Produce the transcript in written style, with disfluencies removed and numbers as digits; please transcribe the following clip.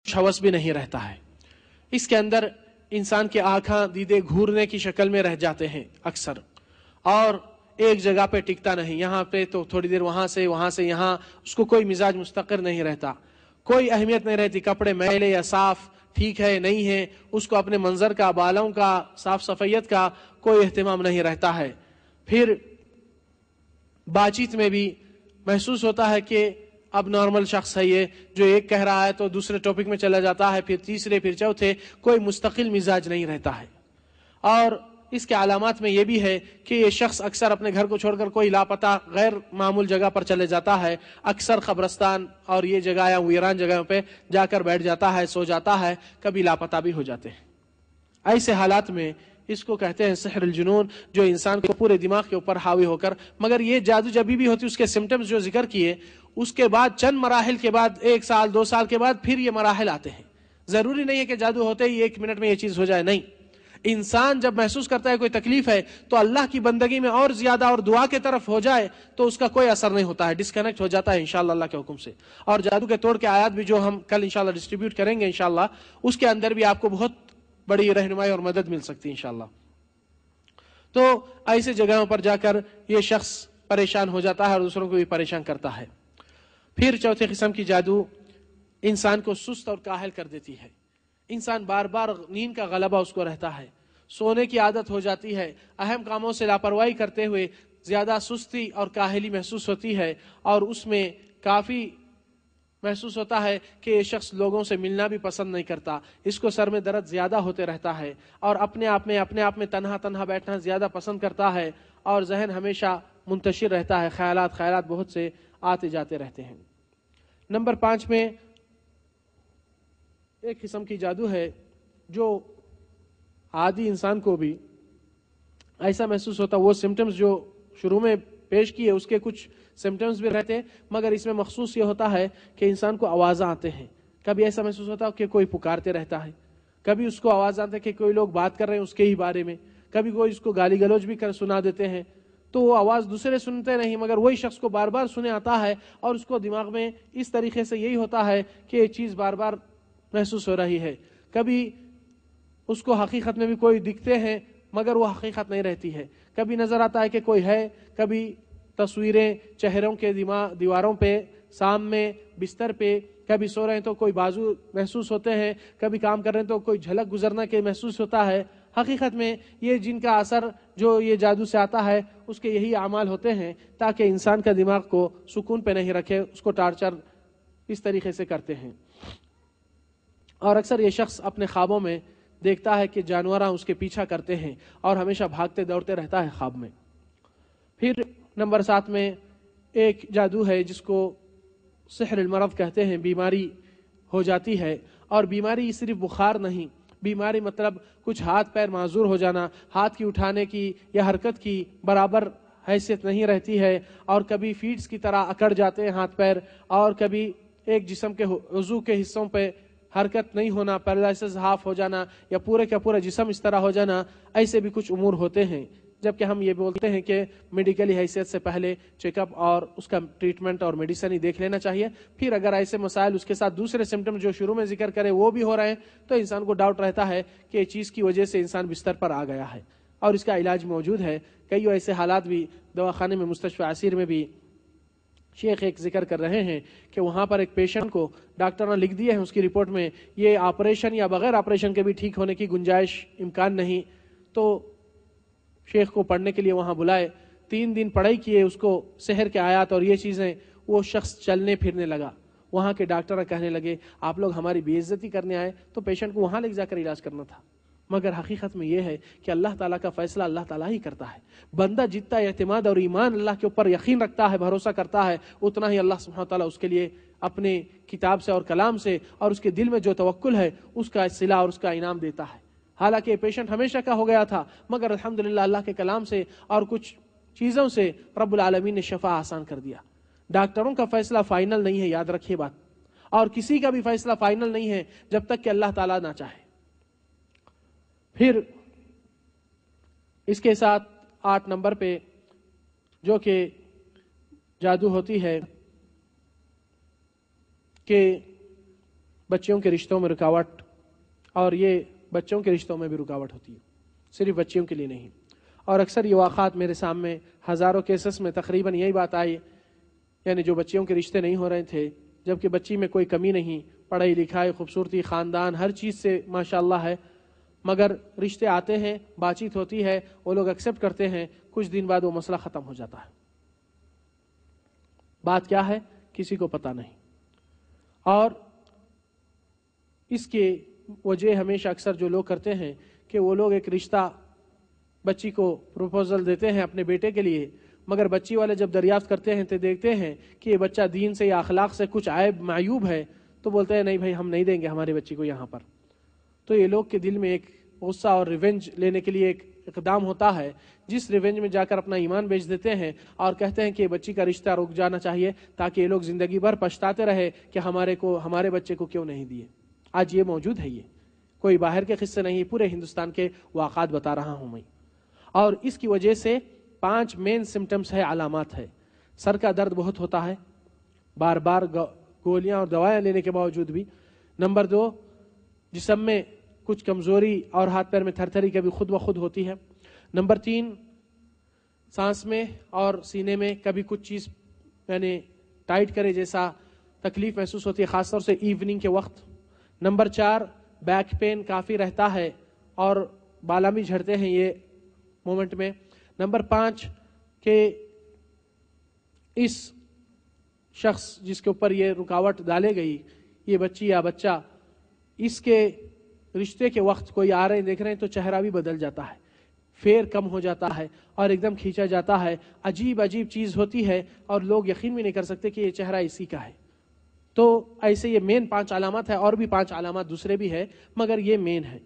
ہوس بھی نہیں رہتا ہے. اس کے اندر انسان کے آنکھاں دیدے گھورنے کی شکل میں رہ جاتے ہیں اکثر, اور ایک جگہ پہ ٹکتا نہیں, یہاں پہ تو تھوڑی دیر وہاں سے یہاں, اس کو کوئی مزاج مستقر نہیں رہتا, کوئی اہمیت نہیں رہتی, کپڑے میلے یا صاف ٹھیک ہے نہیں ہے, اس کو اپنے منظر کا, بالوں کا, صاف صفائیت کا کوئی اہتمام نہیں رہتا ہے. پھر بات چیت میں بھی محسوس ہوتا ہے کہ اب نارمل شخص ہے یہ, جو ایک کہہ رہا ہے تو دوسرے ٹاپک میں چلا جاتا ہے, پھر تیسرے, پھر چوتھے, کوئی مستقل مزاج نہیں رہتا ہے. اور اس کے علامات میں یہ بھی ہے کہ یہ شخص اکثر اپنے گھر کو چھوڑ کر کوئی لاپتہ غیر معمول جگہ پر چلے جاتا ہے, اکثر قبرستان اور یہ جگہ یا ویران جگہوں پہ جا کر بیٹھ جاتا ہے, سو جاتا ہے, کبھی لاپتہ بھی ہو جاتے ہیں. ایسے حالات میں اس کو کہتے ہیں سحر الجنون, جو انسان کو پورے دماغ کے اوپر حاوی ہو کر, مگر یہ جادو جب بھی ہوتی اس کے سمٹمز جو ذکر کیے, اس کے بعد چند مراحل کے بعد, 1 سال 2 سال کے بعد پھر یہ مراحل آتے ہیں. ضروری نہیں ہے کہ جادو ہوتے ہی 1 منٹ میں یہ چیز ہو جائے, نہیں. انسان جب محسوس کرتا ہے کوئی تکلیف ہے تو اللہ کی بندگی میں اور زیادہ اور دعا کے طرف ہو جائے تو اس کا کوئی اثر نہیں ہوتا ہے, ڈسکنیکٹ ہو جاتا ہے انشاءاللہ اللہ کے حکم سے. اور جادو کے توڑ کے آیات بھی جو ہم کل انشاءاللہ ڈسٹریبیوٹ کریں گے انشاءاللہ, اس کے اندر بھی آپ کو بہت بڑی رہنمائی اور مدد مل سکتی ہے انشاءاللہ. تو ایسے جگہوں پر جا کر یہ شخص پریشان ہو جاتا ہے اور دوسروں کو بھی پریشان کرتا ہے. پھر چوتھے قسم کی جادو انسان کو سست اور کاہل کر دیتی ہے. انسان بار بار نیند کا غلبہ اس کو رہتا ہے, سونے کی عادت ہو جاتی ہے, اہم کاموں سے لاپرواہی کرتے ہوئے زیادہ سستی اور کاہلی محسوس ہوتی ہے, اور اس میں کافی محسوس ہوتا ہے کہ یہ شخص لوگوں سے ملنا بھی پسند نہیں کرتا, اس کو سر میں درد زیادہ ہوتے رہتا ہے, اور اپنے آپ میں تنہا بیٹھنا زیادہ پسند کرتا ہے, اور ذہن ہمیشہ منتشر رہتا ہے, خیالات بہت سے آتے جاتے رہتے ہیں. نمبر 5 میں ایک قسم کی جادو ہے جو عادی انسان کو بھی ایسا محسوس ہوتا, وہ سمٹمز جو شروع میں پیش کیے اس کے کچھ سمٹمز بھی رہتے ہیں, مگر اس میں مخصوص یہ ہوتا ہے کہ انسان کو آوازیں آتے ہیں. کبھی ایسا محسوس ہوتا ہے کہ کوئی پکارتے رہتا ہے, کبھی اس کو آواز آتے ہے کہ کوئی لوگ بات کر رہے ہیں اس کے ہی بارے میں, کبھی کوئی اس کو گالی گلوچ بھی کر سنا دیتے ہیں, تو وہ آواز دوسرے سنتے نہیں مگر وہی شخص کو بار بار سنے آتا ہے, اور اس کو دماغ میں اس طریقے سے یہی ہوتا ہے کہ یہ چیز بار بار محسوس ہو رہی ہے. کبھی اس کو حقیقت میں بھی کوئی دکھتے ہیں مگر وہ حقیقت نہیں رہتی ہے, کبھی نظر آتا ہے کہ کوئی ہے, کبھی تصویریں چہروں کے دیواروں پہ, سامنے بستر پہ, کبھی سو رہے ہیں تو کوئی بازو محسوس ہوتے ہیں, کبھی کام کر رہے ہیں تو کوئی جھلک گزرنا کے محسوس ہوتا ہے. حقیقت میں یہ جن کا اثر جو یہ جادو سے آتا ہے اس کے یہی اعمال ہوتے ہیں تاکہ انسان کا دماغ کو سکون پہ نہیں رکھے, اس کو ٹارچر اس طریقے سے کرتے ہیں. اور اکثر یہ شخص اپنے خوابوں میں دیکھتا ہے کہ جانوراں اس کے پیچھا کرتے ہیں اور ہمیشہ بھاگتے دوڑتے رہتا ہے خواب میں. پھر نمبر 7 میں ایک جادو ہے جس کو سحر المرض کہتے ہیں, بیماری ہو جاتی ہے, اور بیماری صرف بخار نہیں, بیماری مطلب کچھ ہاتھ پیر معذور ہو جانا, ہاتھ کی اٹھانے کی یا حرکت کی برابر حیثیت نہیں رہتی ہے, اور کبھی فیڈز کی طرح اکڑ جاتے ہیں ہاتھ پیر, اور کبھی ایک جسم کے عضو کے حصوں پہ حرکت نہیں ہونا, پیرالائسس ہاف ہو جانا, یا پورے کا پورا جسم اس طرح ہو جانا. ایسے بھی کچھ امور ہوتے ہیں, جبکہ ہم یہ بولتے ہیں کہ میڈیکلی حیثیت سے پہلے چیک اپ اور اس کا ٹریٹمنٹ اور میڈیسن ہی دیکھ لینا چاہیے. پھر اگر ایسے مسائل اس کے ساتھ دوسرے سمٹم جو شروع میں ذکر کرے وہ بھی ہو رہے ہیں تو انسان کو ڈاؤٹ رہتا ہے کہ یہ چیز کی وجہ سے انسان بستر پر آ گیا ہے, اور اس کا علاج موجود ہے. کئی ایسے حالات بھی دواخانے میں, مستشفى عسیر میں بھی شیخ ایک ذکر کر رہے ہیں کہ وہاں پر ایک پیشنٹ کو ڈاکٹر نے لکھ دیا ہے اس کی رپورٹ میں یہ آپریشن یا بغیر آپریشن کے بھی ٹھیک ہونے کی گنجائش امکان نہیں, تو شیخ کو پڑھنے کے لیے وہاں بلائے, 3 دن پڑھائی کیے اس کو سحر کے آیات اور یہ چیزیں, وہ شخص چلنے پھرنے لگا. وہاں کے ڈاکٹر کہنے لگے آپ لوگ ہماری بے عزتی کرنے آئے, تو پیشنٹ کو وہاں لے جا کر علاج کرنا تھا. مگر حقیقت میں یہ ہے کہ اللہ تعالیٰ کا فیصلہ اللہ تعالیٰ ہی کرتا ہے. بندہ جتنا اعتماد اور ایمان اللہ کے اوپر یقین رکھتا ہے, بھروسہ کرتا ہے, اتنا ہی اللہ سبحانہ تعالیٰ اس کے لیے اپنے کتاب سے اور کلام سے اور اس کے دل میں جو توکل ہے اس کا صلہ اور اس کا انعام دیتا ہے. حالانکہ پیشنٹ ہمیشہ کا ہو گیا تھا, مگر الحمدللہ اللہ کے کلام سے اور کچھ چیزوں سے رب العالمین نے شفا آسان کر دیا. ڈاکٹروں کا فیصلہ فائنل نہیں ہے, یاد رکھیے بات, اور کسی کا بھی فیصلہ فائنل نہیں ہے جب تک کہ اللہ تعالیٰ نہ چاہے. پھر اس کے ساتھ 8 نمبر پہ جو کہ جادو ہوتی ہے کہ بچیوں کے رشتوں میں رکاوٹ، اور یہ بچوں کے رشتوں میں بھی رکاوٹ ہوتی ہے، صرف بچیوں کے لیے نہیں۔ اور اکثر یہ واقعات میرے سامنے ہزاروں کیسز میں تقریباً یہی بات آئی، یعنی جو بچیوں کے رشتے نہیں ہو رہے تھے، جبکہ بچی میں کوئی کمی نہیں، پڑھائی لکھائی، خوبصورتی، خاندان، ہر چیز سے ماشاءاللہ ہے، مگر رشتے آتے ہیں، بات چیت ہوتی ہے، وہ لوگ ایکسیپٹ کرتے ہیں، کچھ دن بعد وہ مسئلہ ختم ہو جاتا ہے۔ بات کیا ہے کسی کو پتہ نہیں، اور اس کی وجہ ہمیشہ اکثر جو لوگ کرتے ہیں کہ وہ لوگ ایک رشتہ بچی کو پروپوزل دیتے ہیں اپنے بیٹے کے لیے، مگر بچی والے جب دریافت کرتے ہیں تو دیکھتے ہیں کہ یہ بچہ دین سے یا اخلاق سے کچھ عیب معیوب ہے، تو بولتے ہیں نہیں بھائی ہم نہیں دیں گے ہماری بچی کو یہاں پر۔ تو یہ لوگ کے دل میں ایک غصہ اور ریونج لینے کے لیے ایک اقدام ہوتا ہے، جس ریونج میں جا کر اپنا ایمان بیچ دیتے ہیں اور کہتے ہیں کہ بچی کا رشتہ رک جانا چاہیے تاکہ یہ لوگ زندگی بھر پچھتاتے رہے کہ ہمارے بچے کو کیوں نہیں دیے۔ آج یہ موجود ہے، یہ کوئی باہر کے قصے نہیں، پورے ہندوستان کے واقعات بتا رہا ہوں میں۔ اور اس کی وجہ سے 5 مین سمٹمز ہے، علامات ہے۔ سر کا درد بہت ہوتا ہے، بار بار گولیاں اور دوائیں لینے کے باوجود بھی۔ نمبر 2، جسم میں کچھ کمزوری اور ہاتھ پیر میں تھر تھری کبھی خود بخود ہوتی ہے۔ نمبر 3، سانس میں اور سینے میں کبھی کچھ چیز یعنی ٹائٹ کرے جیسا تکلیف محسوس ہوتی ہے، خاص طور سے ایوننگ کے وقت۔ نمبر 4، بیک پین کافی رہتا ہے اور بالا بھی جھڑتے ہیں یہ مومنٹ میں۔ نمبر 5، کہ اس شخص جس کے اوپر یہ رکاوٹ ڈالے گئی، یہ بچی یا بچہ، اس کے رشتے کے وقت کوئی آ رہے ہیں دیکھ رہے ہیں تو چہرہ بھی بدل جاتا ہے، فیر کم ہو جاتا ہے اور ایک دم کھینچا جاتا ہے، عجیب عجیب چیز ہوتی ہے اور لوگ یقین بھی نہیں کر سکتے کہ یہ چہرہ اسی کا ہے۔ تو ایسے یہ مین 5 علامات ہے، اور بھی 5 علامات دوسرے بھی ہے مگر یہ مین ہے۔